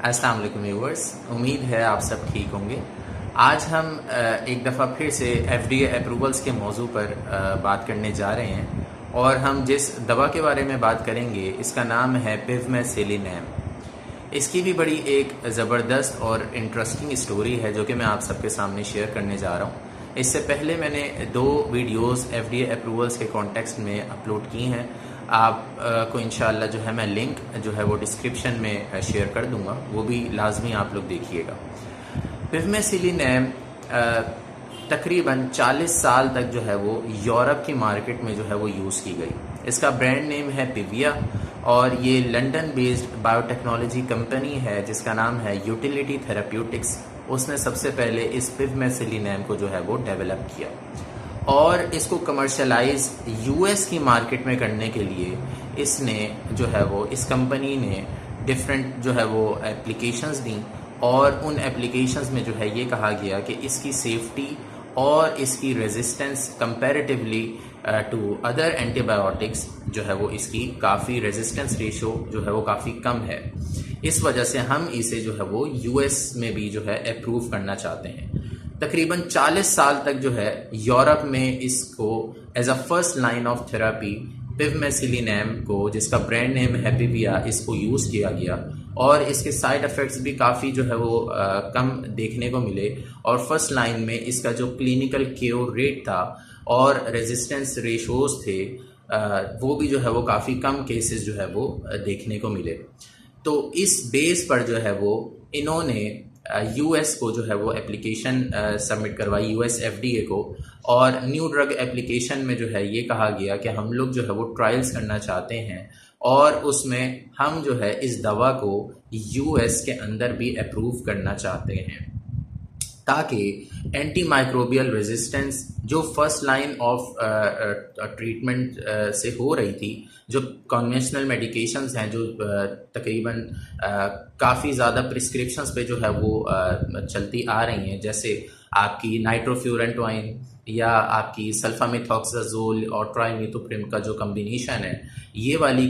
अस्सलाम वालेकुम व्यूअर्स, उम्मीद है आप सब ठीक होंगे। आज हम एक दफ़ा फिर से FDA अप्रूवल्स के मौजू पर बात करने जा रहे हैं और हम जिस दवा के बारे में बात करेंगे इसका नाम है पिवमेसिलिनैम। इसकी भी बड़ी एक ज़बरदस्त और इंटरेस्टिंग स्टोरी है जो कि मैं आप सबके सामने शेयर करने जा रहा हूँ। इससे पहले मैंने 2 वीडियोस FDA अप्रूवल्स के कॉन्टेक्स्ट में अपलोड की हैं। आप को इंशाअल्लाह जो है मैं लिंक जो है वो डिस्क्रिप्शन में शेयर कर दूंगा, वो भी लाजमी आप लोग देखिएगा। पिवमेसिलिनैम तकरीबन 40 साल तक जो है वो यूरोप की मार्केट में जो है वो यूज़ की गई। इसका ब्रांड नेम है पिविया और ये लंदन बेस्ड बायोटेक्नोलॉजी कंपनी है जिसका नाम है यूटिलिटी थेराप्यूटिक्स। उसने सबसे पहले इस पिवमेसिलिनैम को जो है वो डेवलप किया और इसको कमर्शलाइज US की मार्केट में करने के लिए इसने जो है वो इस कंपनी ने डिफरेंट जो है वो एप्लीकेशंस दी और उन एप्लीकेशंस में जो है ये कहा गया कि इसकी सेफ्टी और इसकी resistance comparatively to other antibiotics जो है वो इसकी काफ़ी रेजिस्टेंस रेशो जो है वो काफ़ी कम है। इस वजह से हम इसे जो है वो US में भी जो है अप्रूव करना चाहते हैं। तकरीबन 40 साल तक जो है यूरोप में इसको as a first line of therapy pivmecillinam को, जिसका ब्रांड नेम है पिविया, इसको यूज़ किया गया और इसके साइड इफ़ेक्ट्स भी काफ़ी जो है वो कम देखने को मिले और फर्स्ट लाइन में इसका जो क्लिनिकल क्योर रेट था और रेजिस्टेंस रेशोज थे वो भी जो है वो काफ़ी कम केसेस जो है वो देखने को मिले। तो इस बेस पर जो है वो इन्होंने US को जो है वो एप्लीकेशन सबमिट करवाई US FDA को और न्यू ड्रग एप्लीकेशन में जो है ये कहा गया कि हम लोग जो है वो ट्रायल्स करना चाहते हैं और उसमें हम जो है इस दवा को US के अंदर भी अप्रूव करना चाहते हैं ताकि एंटी माइक्रोबियल रेजिस्टेंस जो फर्स्ट लाइन ऑफ ट्रीटमेंट से हो रही थी, जो कन्वेंशनल मेडिकेशंस हैं जो तकरीबन काफ़ी ज़्यादा प्रिस्क्रिप्शंस पे जो है वो चलती आ रही हैं, जैसे आपकी नाइट्रोफ्यूरेंटवाइन या आपकी सल्फामेथॉक्साजोल और ट्राइमिथोप्रिम का जो कम्बिनेशन है, ये वाली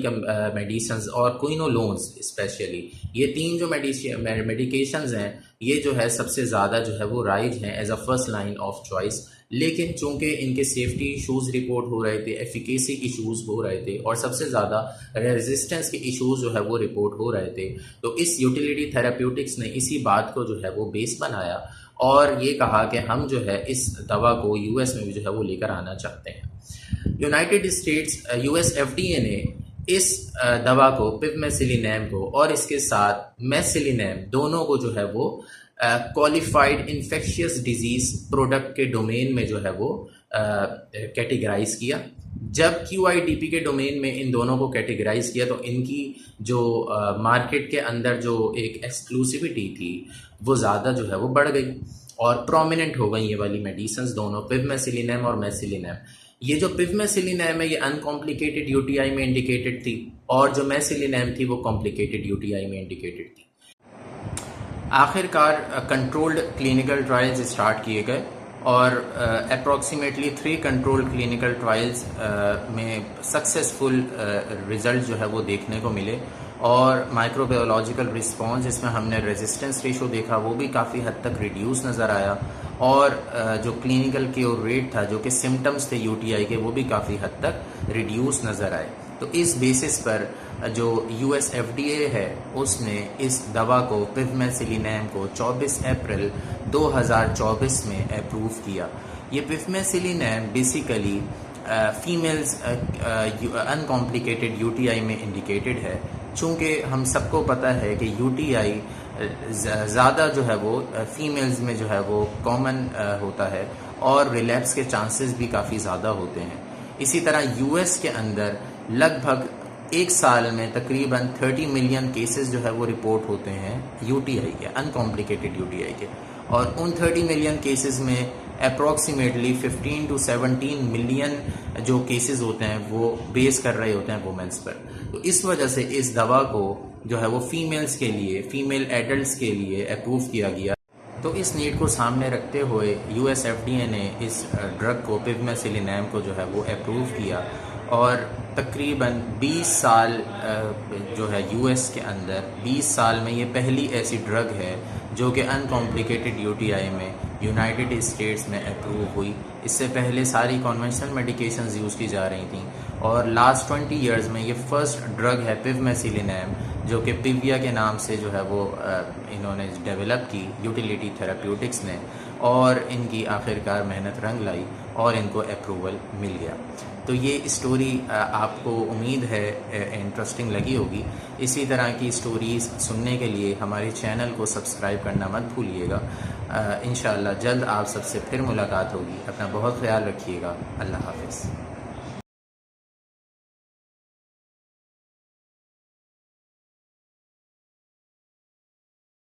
मेडिसिन्स और क्विनोलोन्स स्पेशली, ये 3 जो मेडिकेशंस हैं ये जो है सबसे ज़्यादा जो है वो राइज हैं as a first line of choice. लेकिन चूंकि इनके सेफ्टी इशूज़ रिपोर्ट हो रहे थे, एफिकेसी इशूज़ हो रहे थे और सबसे ज़्यादा रेजिस्टेंस के इशूज़ जो है वो रिपोर्ट हो रहे थे, तो इस यूटिलिटी थेराप्यूटिक्स ने इसी बात को जो है वो बेस बनाया और ये कहा कि हम जो है इस दवा को US में भी जो है वो लेकर आना चाहते हैं। यूनाइटेड स्टेट्स US FDA ने इस दवा को पिवमेसिलिनैम को और इसके साथ मेसिलिनैम दोनों को जो है वो क्वालिफाइड इन्फेक्शियस डिजीज प्रोडक्ट के डोमेन में जो है वो कैटेगराइज किया। जब QIDP के डोमेन में इन दोनों को कैटेगराइज किया तो इनकी जो मार्केट के अंदर जो एक एक्सक्लूसिविटी थी वो ज़्यादा जो है वो बढ़ गई और प्रोमिनेंट हो गई ये वाली मेडिसिन्स दोनों, पिवमेसिलिनैम और मेसिलिनैम। ये जो पिवमेसिलिनैम है ये अनकॉम्प्लिकेटेड UTI में इंडिकेटेड थी और जो मेसिलिनैम थी वो कॉम्प्लिकेटेड UTI में इंडिकेटेड थी। आखिरकार कंट्रोल्ड क्लिनिकल ट्रायल्स स्टार्ट किए गए और अप्रॉक्सीमेटली 3 कंट्रोल्ड क्लिनिकल ट्रायल्स में सक्सेसफुल रिजल्ट जो है वो देखने को मिले और माइक्रोबायोलॉजिकल रिस्पॉन्स, जिसमें हमने रेजिस्टेंस रेशो देखा, वो भी काफ़ी हद तक रिड्यूस नज़र आया और जो क्लिनिकल क्योर रेट था, जो कि सिम्टम्स थे UTI के, वो भी काफ़ी हद तक रिड्यूस नज़र आए। तो इस बेसिस पर जो US FDA है उसने इस दवा को, पिवमेसिलिनैम को, 24 अप्रैल 2024 में अप्रूव किया। ये पिवमेसिलिनैम बेसिकली फीमेल्स अनकॉम्प्लिकेटेड UTI में इंडिकेटेड है। चूँकि हम सबको पता है कि UTI ज़्यादा जो है वो फीमेल्स में जो है वो कॉमन होता है और रिलैप्स के चांसेस भी काफ़ी ज़्यादा होते हैं। इसी तरह US के अंदर लगभग 1 साल में तकरीबन 30 मिलियन केसेस जो है वो रिपोर्ट होते हैं UTI के, अनकॉम्प्लिकेटेड UTI के, और उन 30 मिलियन केसेस में अप्रॉक्सीमेटली 15 to 17 मिलियन जो केसेस होते हैं वो बेस कर रहे होते हैं वुमेंस पर। तो इस वजह से इस दवा को जो है वो फीमेल्स के लिए, फीमेल एडल्ट्स के लिए अप्रूव किया गया। तो इस नीड को सामने रखते हुए US FDA ने इस ड्रग को, पिवमेसिलिनैम को जो है वो अप्रूव किया और तकरीबन 20 साल जो है यूएस के अंदर 20 साल में ये पहली ऐसी ड्रग है जो कि अनकॉम्प्लिकेटेड यूटीआई में यूनाइटेड स्टेट्स में अप्रूव हुई। इससे पहले सारी कन्वेंशनल मेडिकेशंस यूज़ की जा रही थी और लास्ट 20 इयर्स में ये फर्स्ट ड्रग है पिवमेसिलिनम, जो कि पिविया के नाम से जो है वो इन्होंने डेवलप की यूटिलिटी थेराप्यूटिक्स ने, और इनकी आखिरकार मेहनत रंग लाई और इनको अप्रूवल मिल गया। तो ये स्टोरी आपको उम्मीद है इंटरेस्टिंग लगी होगी। इसी तरह की स्टोरीज़ सुनने के लिए हमारे चैनल को सब्सक्राइब करना मत भूलिएगा। इंशाअल्लाह जल्द आप सबसे फिर मुलाकात होगी। अपना बहुत ख्याल रखिएगा। अल्लाह हाफ़िज़।